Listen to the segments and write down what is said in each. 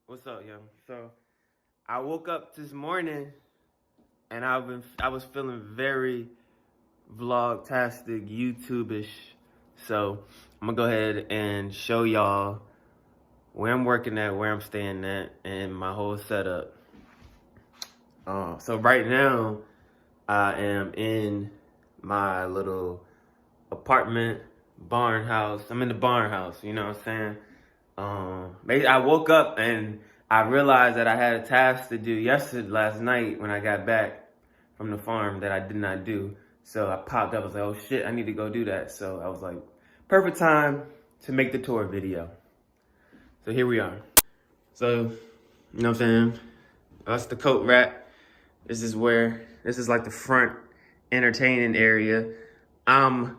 What's up, yo? So I woke up this morning and I was feeling very vlog-tastic, YouTube-ish. So I'm gonna go ahead and show y'all where I'm working at, where I'm staying at, and my whole setup. So right now I am in my little apartment barn house. I'm in the barn house, you know what I'm saying? I woke up and I realized that I had a task to do last night when I got back from the farm that I did not do. So I popped up, I was like, oh shit, I need to go do that. So I was like, perfect time to make the tour video. So here we are. So, you know what I'm saying? That's the coat rack. This is like the front entertaining area. I'm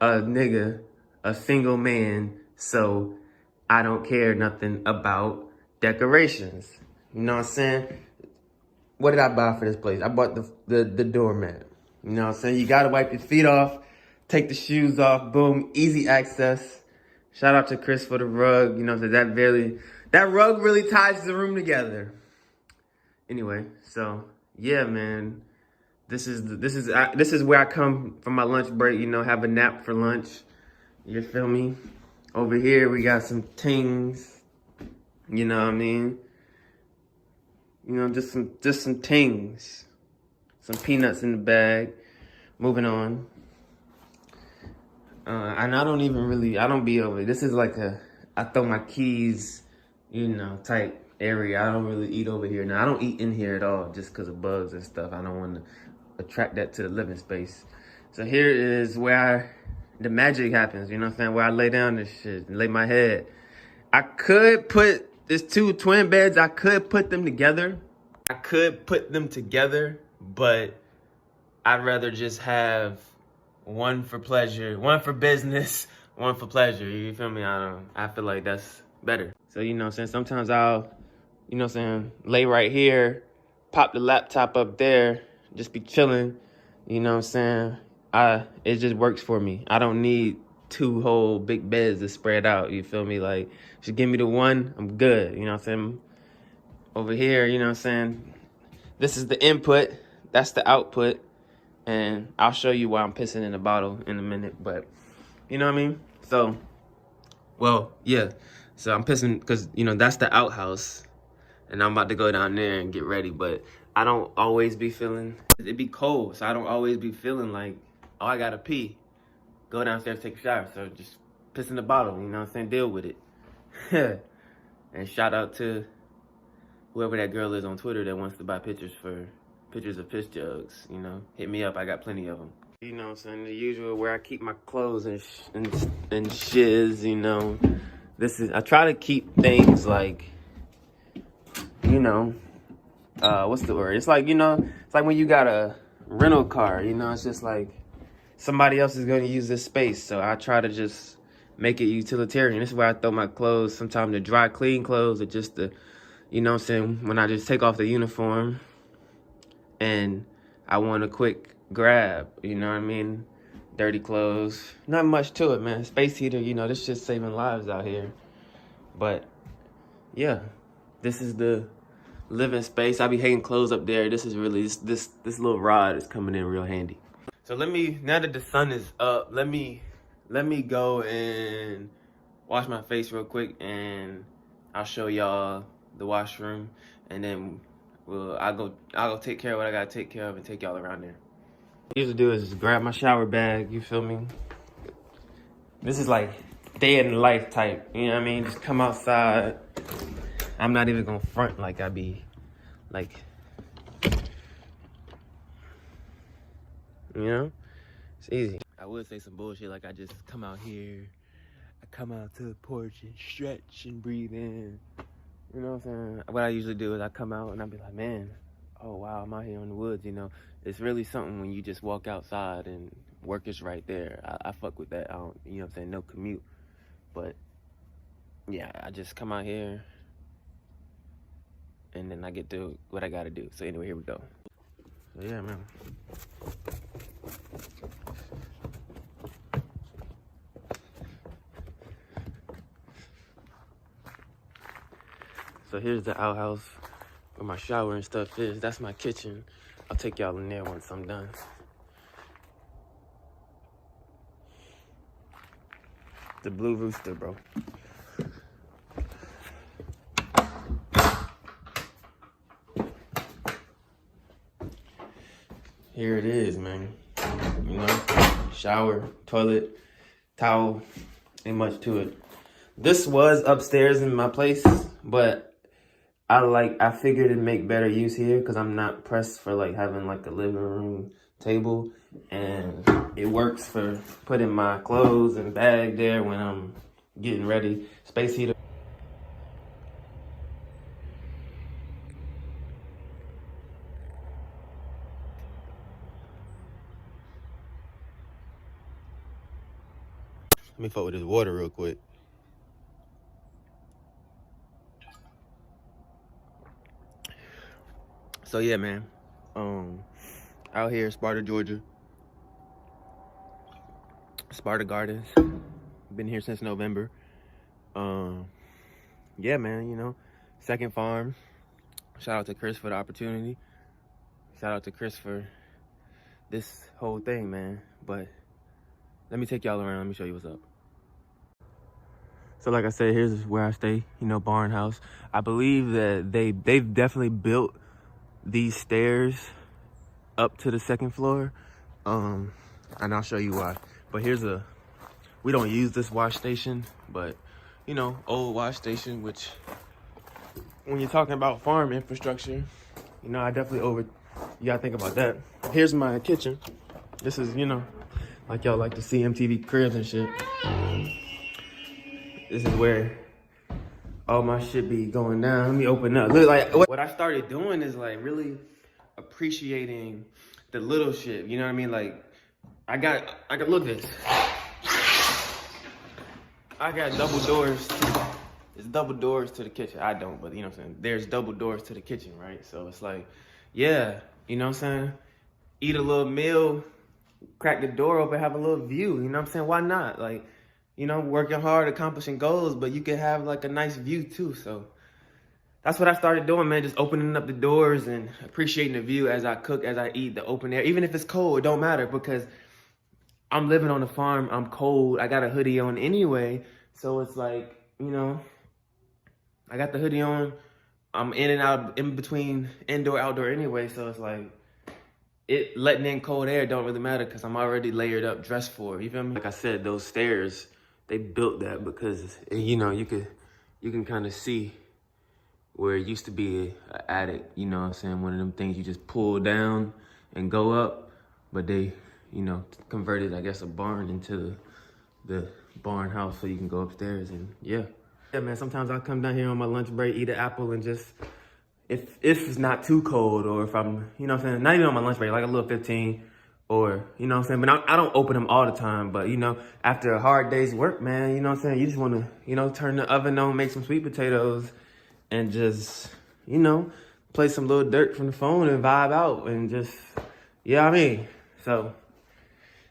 a nigga, a single man, so I don't care nothing about decorations. You know what I'm saying? What did I buy for this place? I bought the doormat. You know what I'm saying? You gotta wipe your feet off, take the shoes off, boom, easy access. Shout out to Chris for the rug. You know what I'm saying? That rug really ties the room together. Anyway, so yeah, man. This is where I come from my lunch break, you know, have a nap for lunch. You feel me? Over here, we got some tings. You know what I mean? You know, just some tings. Some peanuts in the bag. Moving on. And I don't be over. This is like I throw my keys, you know, type area. I don't really eat over here. Now, I don't eat in here at all just because of bugs and stuff. I don't want to attract that to the living space. So here is where the magic happens, you know what I'm saying? Where I lay down this shit and lay my head. I could put, there's two twin beds. I could put them together. But I'd rather just have one for pleasure, one for business, one for pleasure. You feel me? I feel like that's better. So, you know what I'm saying? Sometimes I'll, you know what I'm saying, lay right here, pop the laptop up there, just be chilling. You know what I'm saying? It just works for me. I don't need two whole big beds to spread out. You feel me? Like, just give me the one, I'm good. You know what I'm saying? Over here, you know what I'm saying? This is the input, that's the output. And I'll show you why I'm pissing in a bottle in a minute, but you know what I mean? So, well, yeah. So I'm pissing because, you know, that's the outhouse. And I'm about to go down there and get ready, but I don't always be feeling, it be cold, so I don't always be feeling like, oh, I gotta pee. Go downstairs, take a shower. So just piss in the bottle, you know what I'm saying? Deal with it. And shout out to whoever that girl is on Twitter that wants to buy pictures of piss jugs, you know? Hit me up, I got plenty of them. You know what I'm saying? The usual where I keep my clothes and shiz, you know? I try to keep things like, you know, what's the word? It's like, you know, it's like when you got a rental car, you know, it's just like somebody else is going to use this space. So I try to just make it utilitarian. This is where I throw my clothes, sometimes the dry clean clothes or just the, you know what I'm saying, when I just take off the uniform and I want a quick grab, you know what I mean? Dirty clothes, not much to it, man. Space heater, you know, this shit's saving lives out here. But yeah, this is the living space. I be hanging clothes up there. This is really, this little rod is coming in real handy. So now that the sun is up, let me go and wash my face real quick and I'll show y'all the washroom and then I'll go take care of what I gotta take care of and take y'all around there. What I usually do is just grab my shower bag, you feel me? This is like day in the life type, you know what I mean? Just come outside. I'm not even gonna front like I be like, you know? It's easy. I would say some bullshit like I just come out here, I come out to the porch and stretch and breathe in. You know what I'm saying? What I usually do is I come out and I be like, man, oh wow, I'm out here in the woods, you know? It's really something when you just walk outside and work is right there. I fuck with that. I don't, you know what I'm saying? No commute. But yeah, I just come out here and then I get to what I gotta do. So anyway, here we go. So yeah, man. So here's the outhouse where my shower and stuff is. That's my kitchen. I'll take y'all in there once I'm done. The Blue Rooster, bro. Here it is, man. You know, shower, toilet, towel, ain't much to it. This was upstairs in my place, but I figured it'd make better use here because I'm not pressed for like having like a living room table, and it works for putting my clothes and bag there when I'm getting ready. Space heater. Let me fuck with this water real quick. So yeah, man. Out here, Sparta, Georgia. Sparta Gardens. Been here since November. Yeah, man, you know, second farm. Shout out to Chris for the opportunity. Shout out to Chris for this whole thing, man. But let me take y'all around. Let me show you what's up. So like I said, here's where I stay, you know, barn house. I believe that they've definitely built these stairs up to the second floor. And I'll show you why. But we don't use this wash station, but you know, old wash station, which when you're talking about farm infrastructure, you know, you gotta think about that. Here's my kitchen. This is, you know, like y'all like to see MTV Cribs and shit. This is where all my shit be going down. Let me open up. Look, like what I started doing is like really appreciating the little shit. You know what I mean? Like I got look at this. I got double doors. There's double doors to the kitchen. I don't, but you know what I'm saying? There's double doors to the kitchen, right? So it's like, yeah, you know what I'm saying? Eat a little meal, crack the door open, have a little view. You know what I'm saying? Why not? Like, you know, working hard, accomplishing goals, but you can have like a nice view too. So that's what I started doing, man. Just opening up the doors and appreciating the view as I cook, as I eat, the open air. Even if it's cold, it don't matter because I'm living on a farm. I'm cold. I got a hoodie on anyway. So it's like, you know, I got the hoodie on. I'm in and out, in between indoor, outdoor anyway. So it's like, letting in cold air don't really matter because I'm already layered up, dressed for it. You feel me? Like I said, those stairs, they built that because, you know, you can kind of see where it used to be an attic, you know what I'm saying? One of them things you just pull down and go up, but they, you know, converted, I guess, a barn into the barn house so you can go upstairs and yeah. Yeah, man, sometimes I come down here on my lunch break, eat an apple and just, if it's not too cold or if I'm, you know what I'm saying, not even on my lunch break, like a little 15 or, you know what I'm saying, but I don't open them all the time, but, you know, after a hard day's work, man, you know what I'm saying, you just want to, you know, turn the oven on, make some sweet potatoes and just, you know, play some little dirt from the phone and vibe out and just, yeah, I mean, so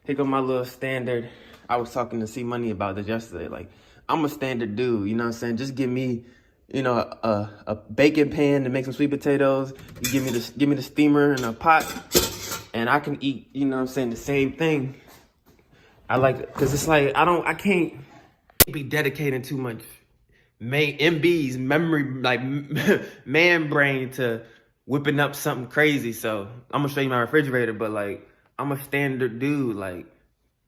here go my little standard. I was talking to C Money about this yesterday, like, I'm a standard dude, you know what I'm saying, just give me, you know, a baking pan to make some sweet potatoes. You give me the steamer and a pot, and I can eat, you know what I'm saying, the same thing. I like it, because it's like, I can't be dedicating too much MB's memory, like man brain to whipping up something crazy. So I'm gonna show you my refrigerator, but like, I'm a standard dude, like,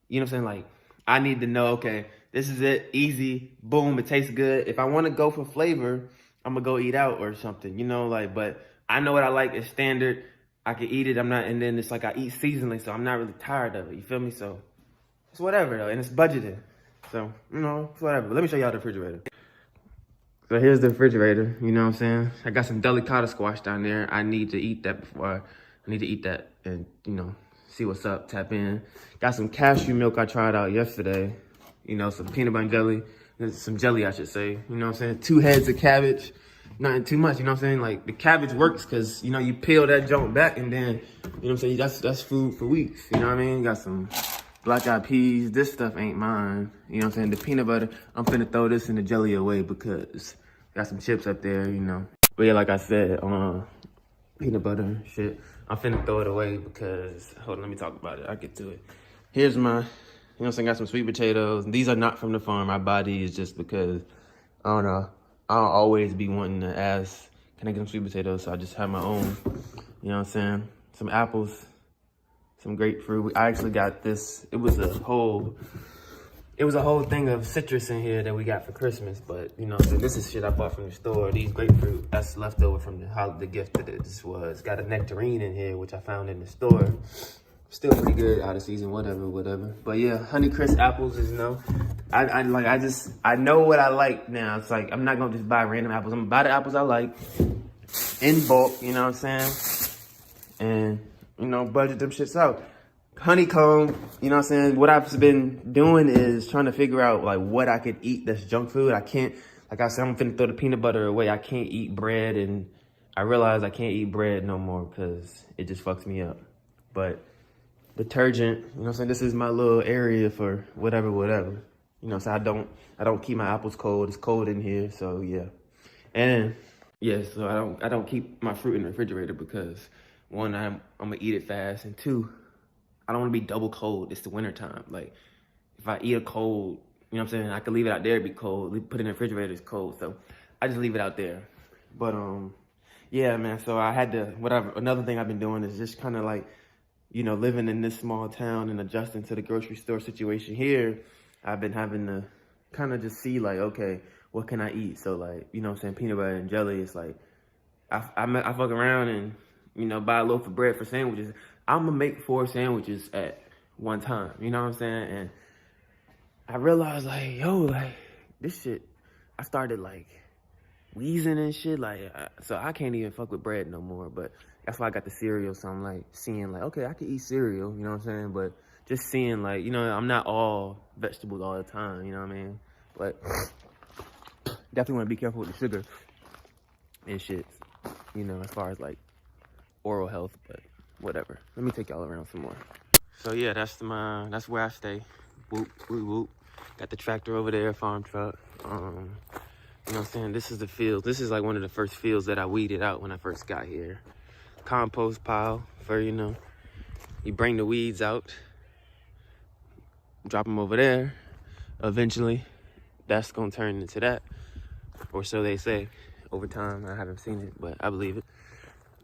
you know what I'm saying? Like, I need to know, okay, this is it, easy, boom, it tastes good. If I want to go for flavor, I'm gonna go eat out or something, you know, like, but I know what I like is standard. I can eat it, and then it's like I eat seasonally, so I'm not really tired of it, you feel me? So it's whatever though, and it's budgeted. So, you know, it's whatever. But let me show y'all the refrigerator. So here's the refrigerator, you know what I'm saying? I got some delicata squash down there. I need to eat that I need to eat that and, you know, see what's up, tap in. Got some cashew milk I tried out yesterday. You know, some peanut butter jelly, some jelly, I should say. You know what I'm saying? 2 heads of cabbage, nothing too much, you know what I'm saying? Like, the cabbage works because, you know, you peel that junk back and then, you know what I'm saying? That's food for weeks, you know what I mean? Got some black eyed peas. This stuff ain't mine, you know what I'm saying? The peanut butter, I'm finna throw this in the jelly away because Got some chips up there, you know. But yeah, like I said, peanut butter and shit. I'm finna throw it away because, hold on, let me talk about it. I'll get to it. Here's my, you know what I'm saying, got some sweet potatoes. These are not from the farm. I buy these just because, I don't know, I'll always be wanting to ask, can I get some sweet potatoes? So I just have my own, you know what I'm saying? Some apples, some grapefruit. I actually got this, it was a whole thing of citrus in here that we got for Christmas, but you know, so this is shit I bought from the store. These grapefruit, that's left over from the gift that this was. Got a nectarine in here, which I found in the store. Still pretty good, out of season, whatever. But yeah, Honeycrisp apples is, you know, I know what I like now. It's like, I'm not gonna just buy random apples. I'm gonna buy the apples I like in bulk, you know what I'm saying? And, you know, budget them shits out. Honeycomb, you know what I'm saying? What I've been doing is trying to figure out like what I could eat that's junk food. I can't, like I said, I'm finna throw the peanut butter away. I can't eat bread, and I realize I can't eat bread no more because it just fucks me up. But detergent, you know what I'm saying? This is my little area for whatever. You know, so I don't keep my apples cold. It's cold in here, so yeah. And yeah, so I don't keep my fruit in the refrigerator because one, I'm gonna eat it fast, and two, I don't want to be double cold. It's the winter time. Like, if I eat a cold, you know what I'm saying? I could leave it out there, it'd be cold. Put it in the refrigerator, it's cold. So I just leave it out there. But yeah, man. So I had to, another thing I've been doing is just kind of like, you know, living in this small town and adjusting to the grocery store situation here. I've been having to kind of just see like, okay, what can I eat? So like, you know what I'm saying? Peanut butter and jelly. It's like, I fuck around and, you know, buy a loaf of bread for sandwiches. I'm gonna make 4 sandwiches at one time, you know what I'm saying? And I realized like, yo, like this shit, I started like wheezing and shit, like, so I can't even fuck with bread no more. But that's why I got the cereal. So I'm like seeing like, okay, I can eat cereal, you know what I'm saying? But just seeing like, you know, I'm not all vegetables all the time, you know what I mean? But definitely want to be careful with the sugar and shit, you know, as far as like oral health, but whatever. Let me take y'all around some more. So yeah, that's where I stay. Whoop, whoop, whoop. Got the tractor over there, farm truck. You know what I'm saying? This is the field. This is like one of the first fields that I weeded out when I first got here. Compost pile for, you know, you bring the weeds out, drop them over there. Eventually, that's gonna turn into that, or so they say. Over time, I haven't seen it, but I believe it.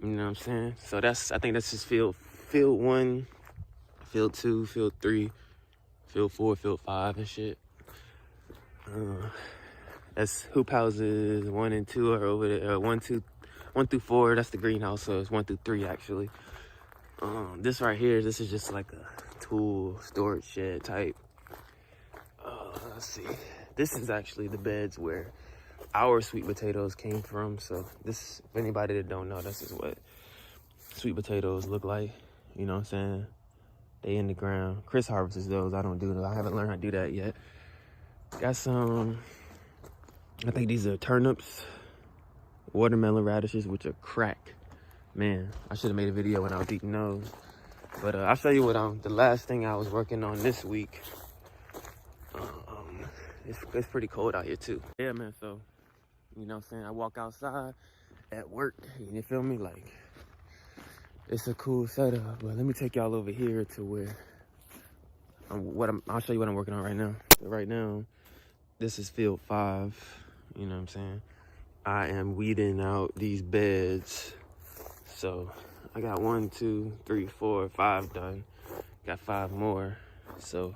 You know what I'm saying? So I think that's just field 1, field 2, field 3, field 4, field 5 and shit. That's hoop houses 1 and 2 are over there. 1 through 4, that's the greenhouse. So it's 1 through 3 actually. This right here, this is just like a tool storage shed type. Let's see. This is actually the beds where our sweet potatoes came from. So this, if anybody that don't know, this is what sweet potatoes look like. You know what I'm saying? They in the ground. Chris harvests those. I don't do those. I haven't learned how to do that yet. Got some, I think these are turnips, watermelon radishes, which are crack. Man, I should have made a video when I was eating those. But I'll show you what the last thing I was working on this week. It's pretty cold out here too. Yeah, man, so, you know what I'm saying? I walk outside at work, you feel me? Like, it's a cool setup. But let me take y'all over here to where I'll show you what I'm working on right now. So right now, this is field 5, you know what I'm saying? I am weeding out these beds. So I got 1, 2, 3, 4, 5 done. Got 5 more. So,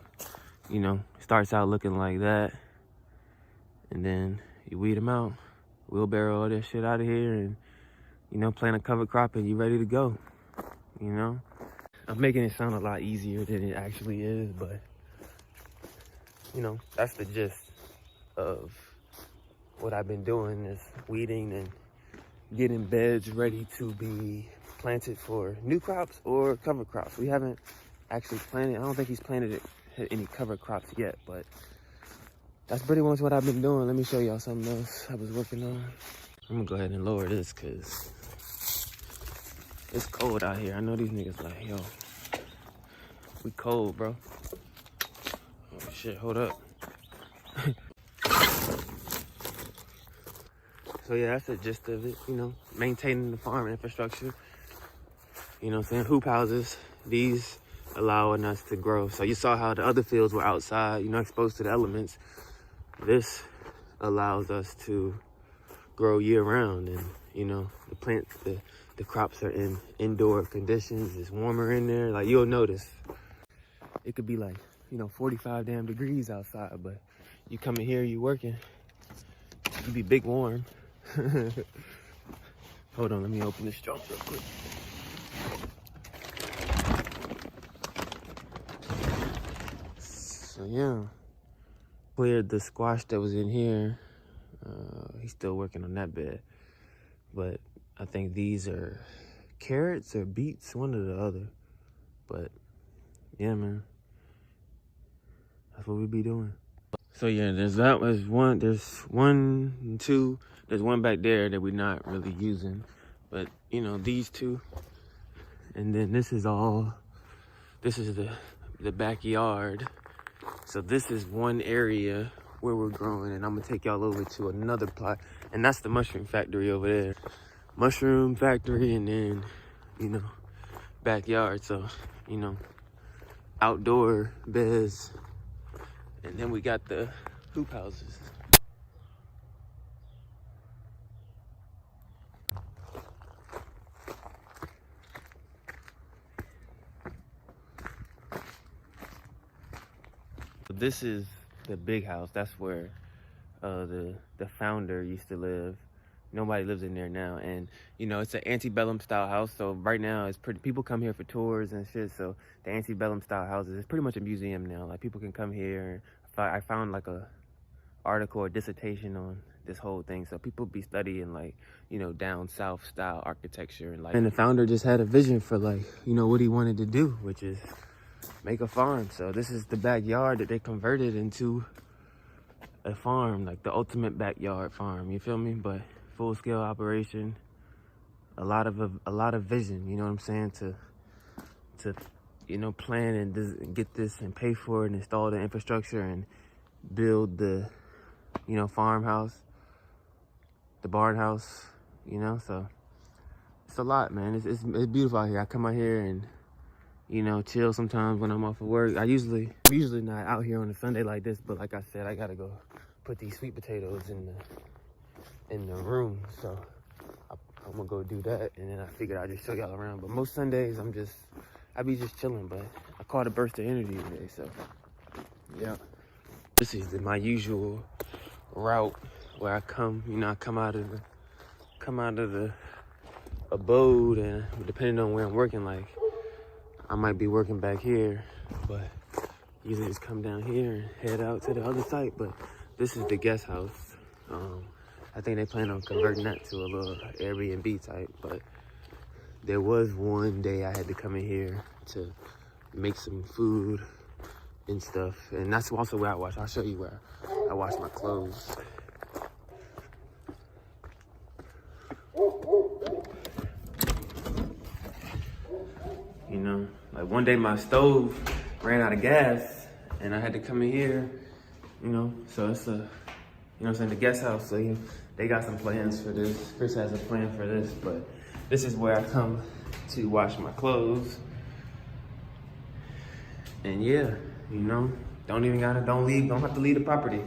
you know, starts out looking like that. And then you weed them out, wheelbarrow all that shit out of here, and, you know, plant a cover crop and you ready to go, you know? I'm making it sound a lot easier than it actually is, but, you know, that's the gist of what I've been doing, is weeding and getting beds ready to be planted for new crops or cover crops. We haven't actually planted, I don't think he's planted any cover crops yet, but that's pretty much what I've been doing. Let me show y'all something else I was working on. I'm gonna go ahead and lower this because it's cold out here. I know these niggas like, yo, we cold, bro. Oh shit, hold up. So yeah, that's the gist of it, you know, maintaining the farm infrastructure. You know what I'm saying? Hoop houses, these allowing us to grow. So you saw how the other fields were outside, you know, exposed to the elements. This allows us to grow year round, and you know, the plants, the crops are in indoor conditions. It's warmer in there. Like, you'll notice it could be like, you know, 45 damn degrees outside, but you come in here, you working, you be big warm. Hold on, let me open this trunk real quick. So yeah, cleared the squash that was in here. He's still working on that bed, but I think these are carrots or beets, one or the other. But yeah, man, that's what we be doing. So yeah, there's one and two. There's one back there that we're not really using, but you know, these two. And then this is the backyard. So this is one area where we're growing, and I'm gonna take y'all over to another plot, and that's the mushroom factory over there. Mushroom factory, and then, you know, backyard. So, you know, outdoor beds, and then we got the hoop houses. This is the big house. That's where the founder used to live. Nobody lives in there now, and you know, it's an antebellum style house. So right now it's pretty, people come here for tours and shit. So the antebellum style houses, it's pretty much a museum now. Like, people can come here. I found like a article or dissertation on this whole thing, so people be studying, like, you know, down south style architecture, and like, and the founder just had a vision for, like, you know, what he wanted to do, which is make a farm. So this is the backyard that they converted into a farm, like the ultimate backyard farm, you feel me? But full scale operation, a lot of vision, you know what I'm saying, to you know, plan and get this and pay for it and install the infrastructure and build the, you know, farmhouse, the barn house, you know. So it's a lot, man. It's beautiful out here. I come out here and, you know, chill sometimes when I'm off of work. I'm usually not out here on a Sunday like this, but like I said, I gotta go put these sweet potatoes in the room. So I'm gonna go do that, and then I figured I'd just show y'all around. But most Sundays I be just chilling, but I caught a burst of energy today, so yeah. This is my usual route where I come, you know, I come out of the abode, and depending on where I'm working, like, I might be working back here, but usually just come down here and head out to the other site. But this is the guest house. I think they plan on converting that to a little Airbnb type, but there was one day I had to come in here to make some food and stuff, and that's also where I wash. I'll show you where I wash my clothes. You know, like, one day my stove ran out of gas and I had to come in here, you know. So it's a, you know what I'm saying, the guest house. So, you know, they got some plans for this. Chris has a plan for this, but this is where I come to wash my clothes. And yeah, you know, don't have to leave the property.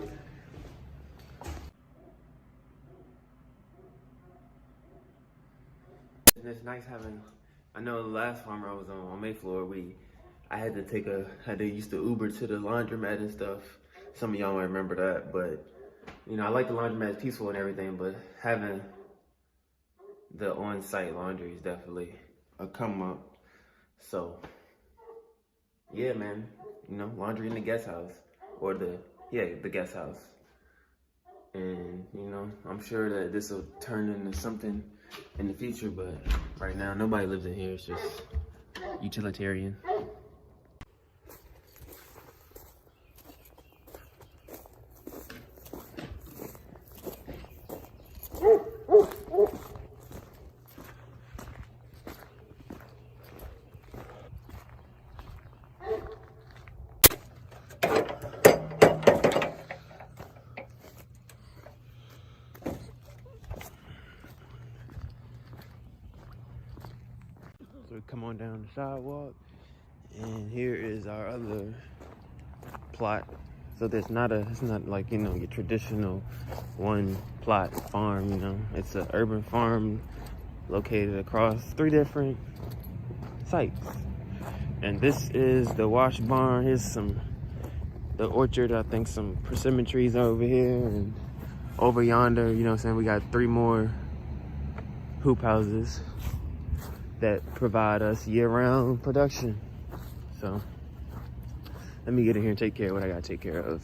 And it's nice having, I know the last farm I was on Mayflower, I had to use the Uber to the laundromat and stuff. Some of y'all might remember that, but you know, I like the laundromat, it's peaceful and everything, but having the on-site laundry is definitely a come up. So yeah, man, you know, laundry in the guest house, or the guest house. And you know, I'm sure that this will turn into something in the future, but right now nobody lives in here. It's just utilitarian. So we come on down the sidewalk, and here is our other plot. So it's not like, you know, your traditional one plot farm, you know. It's an urban farm located across 3 different sites. And this is the wash barn. Here's the orchard. I think some persimmon trees over here, and over yonder, you know what I'm saying, we got 3 more hoop houses that provide us year-round production. So let me get in here and take care of what I gotta take care of.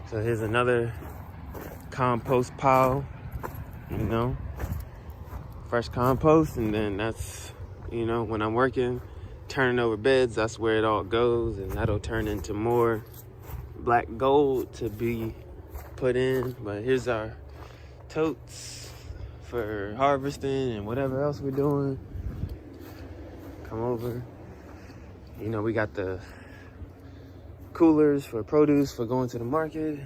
So here's another compost pile, you know, fresh compost. And then that's, you know, when I'm working, turning over beds, that's where it all goes. And that'll turn into more black gold to be put in. But here's our totes for harvesting and whatever else we're doing. Come over. You know, we got the coolers for produce for going to the market.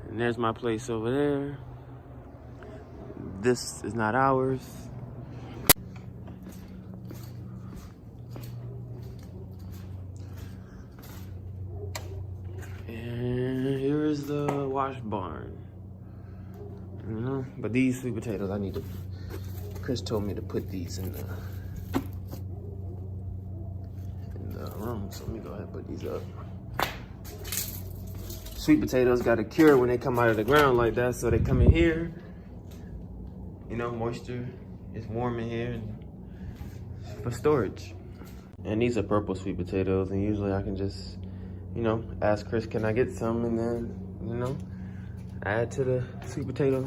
And there's my place over there. This is not ours. And here is the wash barn. You know, but these sweet potatoes, Chris told me to put these in the room. So let me go ahead and put these up. Sweet potatoes got a cure when they come out of the ground like that. So they come in here, you know, moisture, it's warm in here, and for storage. And these are purple sweet potatoes, and usually I can just, you know, ask Chris, can I get some, and then, you know, add to the sweet potato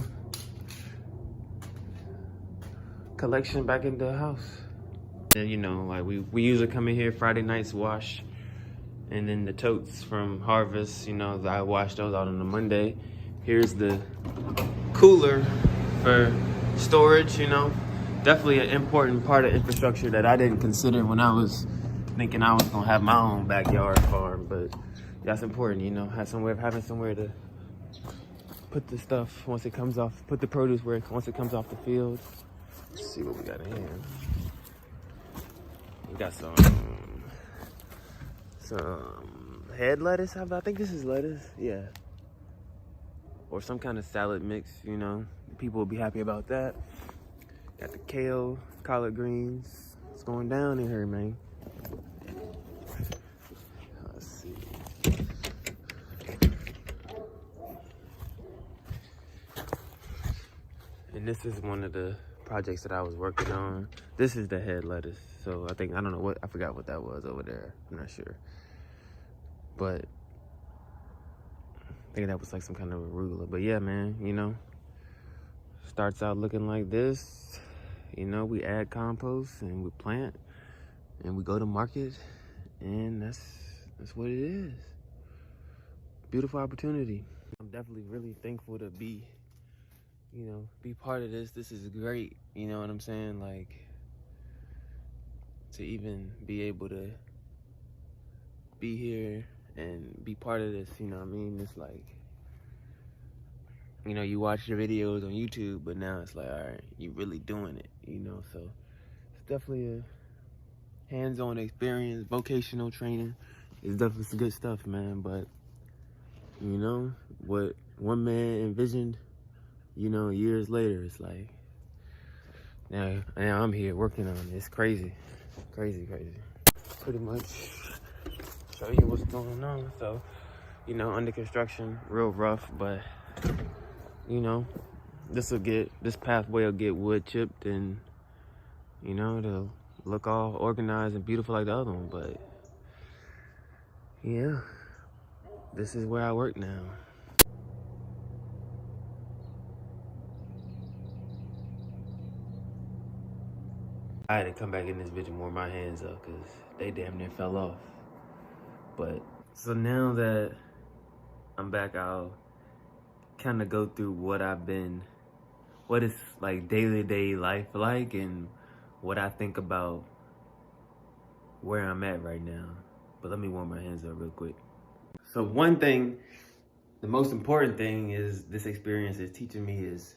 collection back in the house. And you know, like we usually come in here Friday nights, wash, and then the totes from harvest, you know, I wash those out on a Monday. Here's the cooler for storage, you know. Definitely an important part of infrastructure that I didn't consider when I was thinking I was gonna have my own backyard farm, but that's important, you know, having somewhere to put the stuff once it comes off, put the produce once it comes off the field. Let's see what we got in here. We got some head lettuce. I think this is lettuce, yeah. Or some kind of salad mix, you know. People will be happy about that. Got the kale, collard greens. It's going down in here, man. Let's see. And this is one of the projects that I was working on. This is the head lettuce. So I don't know I forgot what that was over there. I'm not sure. But I think that was like some kind of arugula. But yeah, man, you know, starts out looking like this. You know, we add compost and we plant and we go to market, and that's what it is. Beautiful opportunity. I'm definitely really thankful to be part of this. This is great, you know what I'm saying? Like, to even be able to be here and be part of this, you know what I mean? It's like, you know, you watch your videos on YouTube, but now it's like, all right, you really doing it, you know? So it's definitely a hands-on experience, vocational training. It's definitely some good stuff, man. But, you know, what one man envisioned, you know, years later, it's like, now I'm here working on it. It's crazy. Crazy. Pretty much show you what's going on. So, you know, under construction, real rough, but, you know, this pathway will get wood chipped, and, you know, it'll look all organized and beautiful like the other one. But, yeah, this is where I work now. I had to come back in this bitch and warm my hands up because they damn near fell off. But, so now that I'm back, I'll kind of go through what is like day-to-day life like, and what I think about where I'm at right now. But let me warm my hands up real quick. So one thing the most important thing is this experience is teaching me is,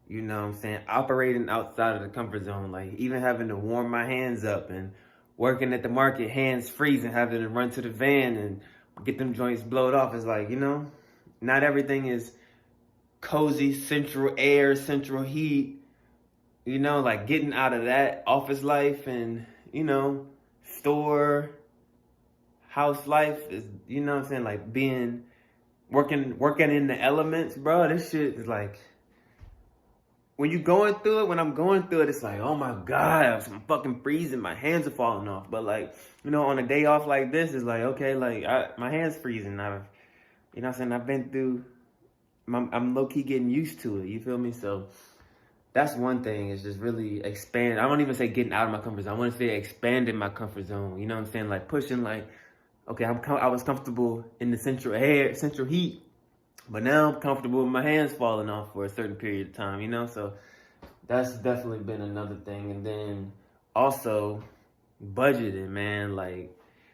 you know what I'm saying, operating outside of the comfort zone. Like even having to warm my hands up and working at the market, hands freezing, having to run to the van and get them joints blowed off. It's like, you know, not everything is cozy, central air, central heat. You know, like getting out of that office life and, you know, store, house life is, you know what I'm saying, like being, working in the elements, bro. This shit is like, when you going through it, when I'm going through it, it's like, oh my God, I'm fucking freezing. My hands are falling off. But like, you know, on a day off like this, it's like, okay, like my hands freezing. You know what I'm saying? I've been through, I'm low key getting used to it. You feel me? So that's one thing, is just really expand. I don't even say getting out of my comfort zone. I want to say expanding my comfort zone. You know what I'm saying? Like pushing, like, okay, I was comfortable in the central air, central heat. But now I'm comfortable with my hands falling off for a certain period of time, you know? So that's definitely been another thing. And then also budgeting, man. Like,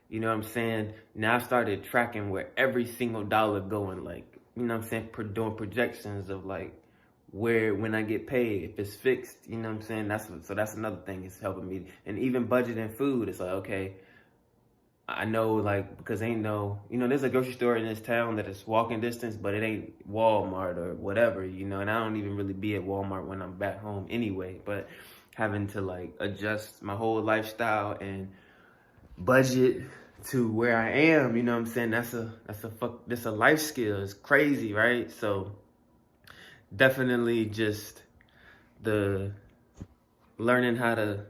you know what I'm saying? Now I've started tracking where every single dollar going, like, you know what I'm saying? Doing projections of like when I get paid, if it's fixed, you know what I'm saying? So that's another thing it's helping me. And even budgeting food, it's like, okay, I know, like, because ain't no, you know, there's a grocery store in this town that is walking distance, but it ain't Walmart or whatever, you know, and I don't even really be at Walmart when I'm back home anyway, but having to like adjust my whole lifestyle and budget to where I am, you know what I'm saying? That's a life skill. It's crazy, right? So definitely just the learning how to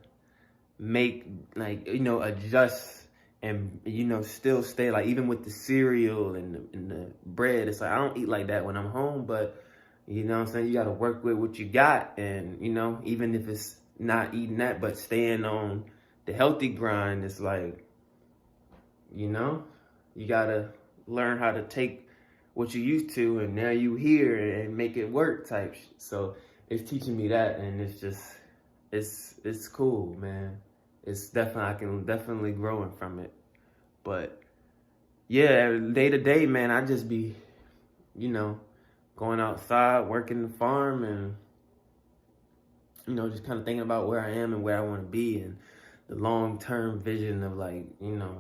make, like, you know, adjust and, you know, still stay, like, even with the cereal and the bread, it's like, I don't eat like that when I'm home, but, you know what I'm saying, you got to work with what you got. And, you know, even if it's not eating that, but staying on the healthy grind, it's like, you know, you got to learn how to take what you used to, and now you here and make it work type shit. So it's teaching me that, and it's just, it's cool, man. It's definitely, I can definitely growing from it. But yeah, day to day, man, I just be, you know, going outside, working the farm, and, you know, just kind of thinking about where I am and where I want to be, and the long-term vision of, like, you know,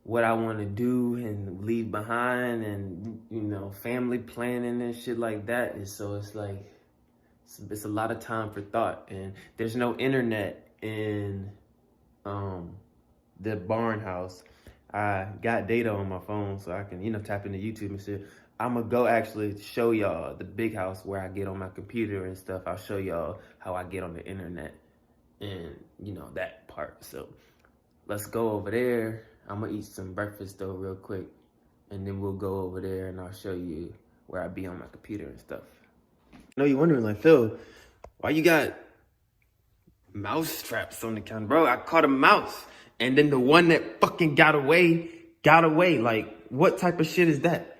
what I want to do and leave behind, and, you know, family planning and shit like that. And so it's like, it's a lot of time for thought, and there's no internet in the barn house. I got data on my phone, so I can, you know, tap into YouTube and shit. I'm gonna go actually show y'all the big house where I get on my computer and stuff. I'll show y'all how I get on the internet and, you know, that part. So let's go over there. I'm gonna eat some breakfast though real quick, and then we'll go over there and I'll show you where I be on my computer and stuff. I know you're wondering, like, Phil, why you got mouse traps on the counter? Bro, I caught a mouse, and then the one that fucking got away. Like, what type of shit is that?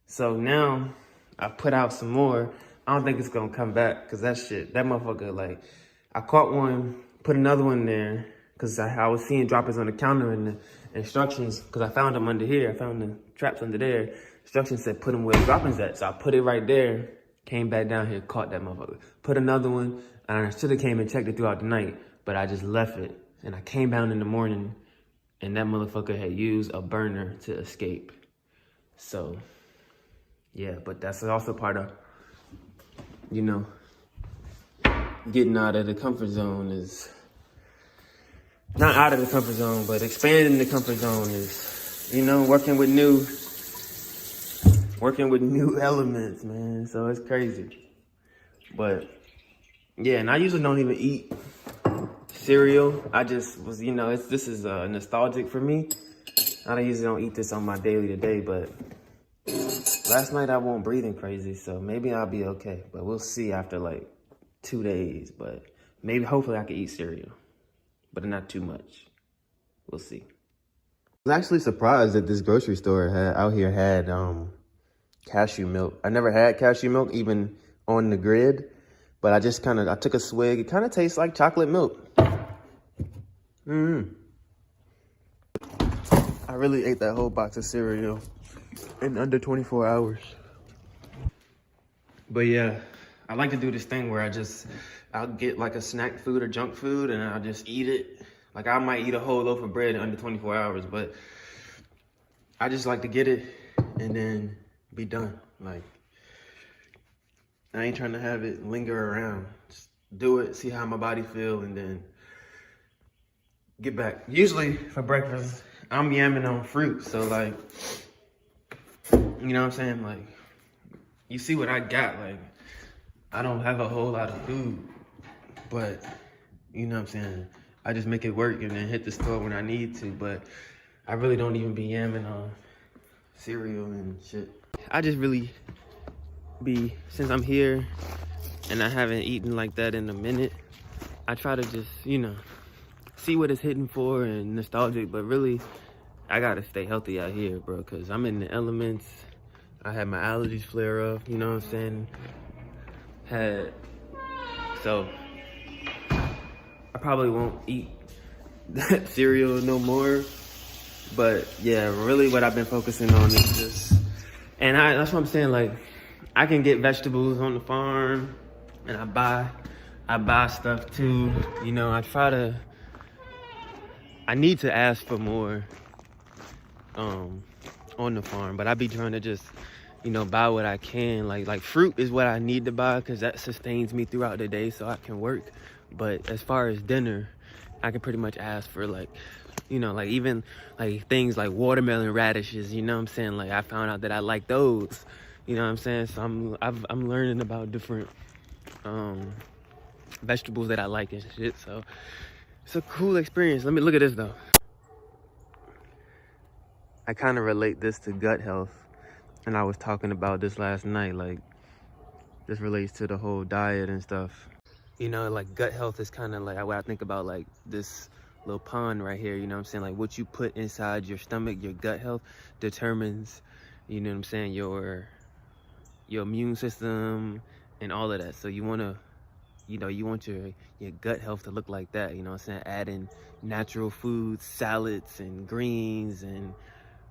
So now I put out some more. I don't think it's gonna come back, because that motherfucker, like, I caught one, put another one there, because I was seeing droppers on the counter, and the instructions, because I found them under here. I found the traps under there. Instructions said put them where the droppings at. So I put it right there, came back down here, caught that motherfucker. Put another one, and I should have came and checked it throughout the night, but I just left it. And I came down in the morning, and that motherfucker had used a burner to escape. So, yeah, but that's also part of, you know, getting out of the comfort zone is, not out of the comfort zone, but expanding the comfort zone is, you know, working with new elements, man. So it's crazy. But yeah, and I usually don't even eat cereal. I just was, you know, this is nostalgic for me. I usually don't eat this on my daily to day, but last night I wasn't breathing crazy, so maybe I'll be okay. But we'll see after like 2 days. But maybe, hopefully I can eat cereal, but not too much. We'll see. I was actually surprised that this grocery store out here had cashew milk. I never had cashew milk, even on the grid, but I took a swig. It kind of tastes like chocolate milk. I really ate that whole box of cereal. in under 24 hours. But yeah, I like to do this thing where I'll get like a snack food or junk food and I'll just eat it. Like I might eat a whole loaf of bread in under 24 hours, but I just like to get it and then be done. Like, I ain't trying to have it linger around. Just do it, see how my body feel, and then get back. Usually for breakfast, I'm yamming on fruit. So like, you know what I'm saying? Like, you see what I got. Like, I don't have a whole lot of food, but you know what I'm saying? I just make it work and then hit the store when I need to, but I really don't even be yamming on cereal and shit. I just really be, since I'm here and I haven't eaten like that in a minute, I try to just, you know, see what it's hitting for and nostalgic, but really, I gotta stay healthy out here, bro, because I'm in the elements. I had my allergies flare up, you know what I'm saying? So, I probably won't eat that cereal no more. But yeah, really what I've been focusing on is just, and that's what I'm saying, like, I can get vegetables on the farm and I buy stuff too. You know, I need to ask for more on the farm, but I be trying to just, you know, buy what I can. Like fruit is what I need to buy because that sustains me throughout the day so I can work. But as far as dinner, I can pretty much ask for, like, you know, like even like things like watermelon radishes, you know what I'm saying? Like I found out that I like those, you know what I'm saying? So I'm learning about different vegetables that I like and shit. So it's a cool experience. Let me look at this though. I kind of relate this to gut health, and I was talking about this last night. Like, this relates to the whole diet and stuff. You know, like gut health is kind of like what I think about, like this little pond right here, you know what I'm saying? Like what you put inside your stomach, your gut health determines, you know what I'm saying, your immune system and all of that. So you want to, you know, you want your gut health to look like that, you know what I'm saying? Add in natural foods, salads and greens and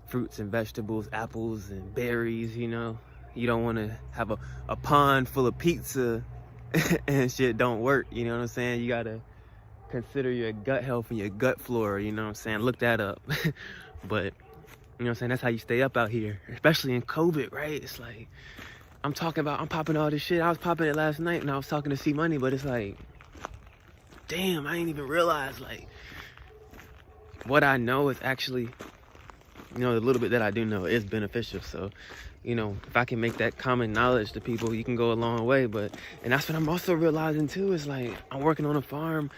fruits and vegetables, apples and berries, you know? You don't want to have a pond full of pizza and shit don't work, you know what I'm saying? You got to consider your gut health and your gut flora, you know what I'm saying? Look that up. But, you know what I'm saying? That's how you stay up out here, especially in COVID, right? It's like, I'm popping all this shit. I was popping it last night and I was talking to C Money, but it's like, damn, I didn't even realize, like, what I know is actually, you know, the little bit that I do know is beneficial. So, you know, if I can make that common knowledge to people, you can go a long way. And that's what I'm also realizing too, is like, I'm working on a farm,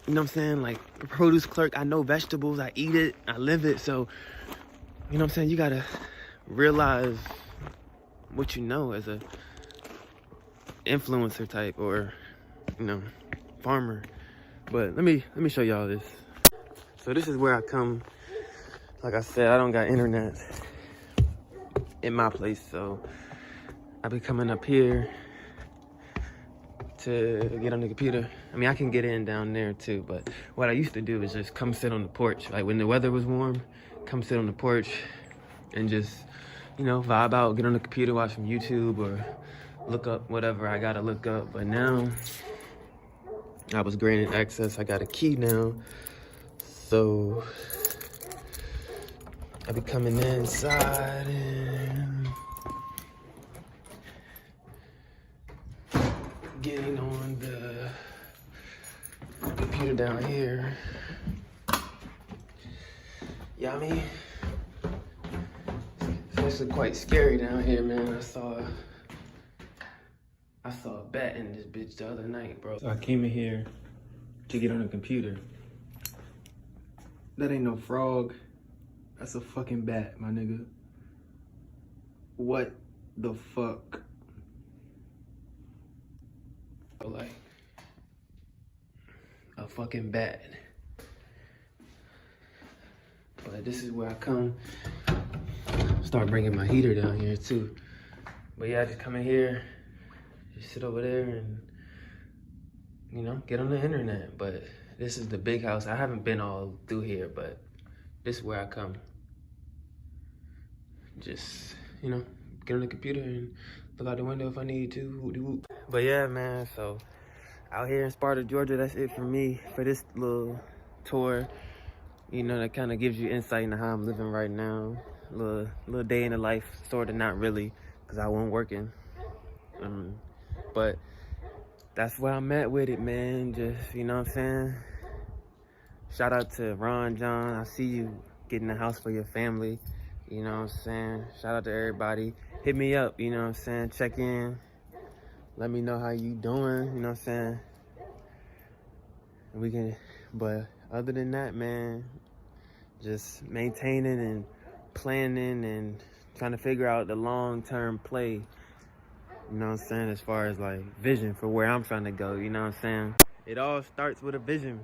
you know what I'm saying? Like, a produce clerk, I know vegetables, I eat it, I live it. So, you know what I'm saying? You gotta realize what you know as a influencer type or, you know, farmer. But let me show y'all this. So this is where I come. Like I said, I don't got internet in my place, so I be coming up here to get on the computer. I mean, I can get in down there too, but what I used to do is just come sit on the porch. Like when the weather was warm, come sit on the porch and just, you know, vibe out, get on the computer, watch some YouTube or look up whatever I gotta look up. But now I was granted access. I got a key now, so I be coming inside and getting on the computer down here. Yeah, I mean, it's actually quite scary down here, man. I saw a bat in this bitch the other night, bro. So I came in here to get on the computer. That ain't no frog. That's a fucking bat, my nigga. What the fuck? Like, a fucking bat. But this is where I come. Start bringing my heater down here too. But yeah, I just come in here, just sit over there and, you know, get on the internet. But this is the big house. I haven't been all through here, but this is where I come just, you know, get on the computer and look out the window if I need to. But yeah, man, so out here in Sparta, Georgia, that's it for me for this little tour. You know, that kind of gives you insight into how I'm living right now. Little day in the life, sort of, not really, because I wasn't working. But that's where I'm at with it, man. Just, you know what I'm saying? Shout out to Ron John. I see you getting a house for your family. You know what I'm saying? Shout out to everybody. Hit me up, you know what I'm saying? Check in. Let me know how you doing, you know what I'm saying? But other than that, man, just maintaining and planning and trying to figure out the long-term play, you know what I'm saying, as far as like vision for where I'm trying to go, you know what I'm saying? It all starts with a vision.